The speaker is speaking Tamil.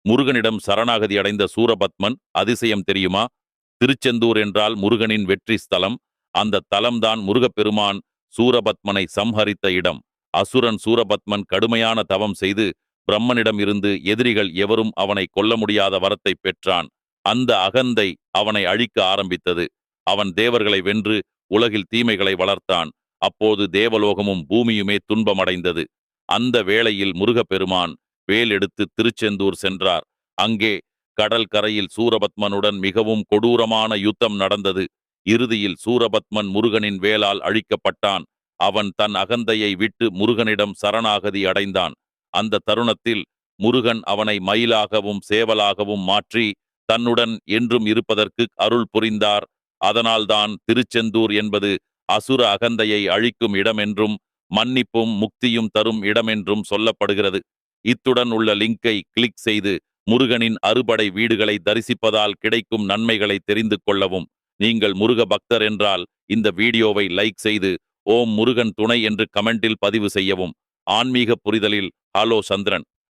முருகனிடம் சரணாகதி அடைந்த சூரபத்மன் அதிசயம் தெரியுமா? திருச்செந்தூர் என்றால் முருகனின் வெற்றி ஸ்தலம். அந்த தலம்தான் முருகப்பெருமான் சூரபத்மனை சம்ஹரித்த இடம். அசுரன் சூரபத்மன் கடுமையான தவம் செய்து பிரம்மனிடம் இருந்து எதிரிகள் எவரும் அவனை கொல்ல முடியாத வரத்தை பெற்றான். அந்த அகந்தை அவனை அழிக்க ஆரம்பித்தது. அவன் தேவர்களை வென்று உலகில் தீமைகளை வளர்த்தான். அப்போது தேவலோகமும் பூமியுமே துன்பமடைந்தது. அந்த வேளையில் முருகப்பெருமான் வேல் எடுத்து திருச்செந்தூர் சென்றார். அங்கே கடல் கரையில் சூரபத்மனுடன் மிகவும் கொடூரமான யுத்தம் நடந்தது. இறுதியில் சூரபத்மன் முருகனின் வேலால் அழிக்கப்பட்டான். அவன் தன் அகந்தையை விட்டு முருகனிடம் சரணாகதி அடைந்தான். அந்த தருணத்தில் முருகன் அவனை மயிலாகவும் சேவலாகவும் மாற்றி தன்னுடன் என்றும் இருப்பதற்கு அருள் புரிந்தார். அதனால்தான் திருச்செந்தூர் என்பது அசுர அகந்தையை அழிக்கும் இடமென்றும் மன்னிப்பும் முக்தியும் தரும் இடமென்றும் சொல்லப்படுகிறது. இத்துடன் உள்ள லிங்கை கிளிக் செய்து முருகனின் அறுபடை வீடுகளை தரிசிப்பதால் கிடைக்கும் நன்மைகளை தெரிந்து கொள்ளவும். நீங்கள் முருக பக்தர் என்றால் இந்த வீடியோவை லைக் செய்து ஓம் முருகன் துணை என்று கமெண்டில் பதிவு செய்யவும். ஆன்மீக புரிதலில் ஹலோ சந்திரன்.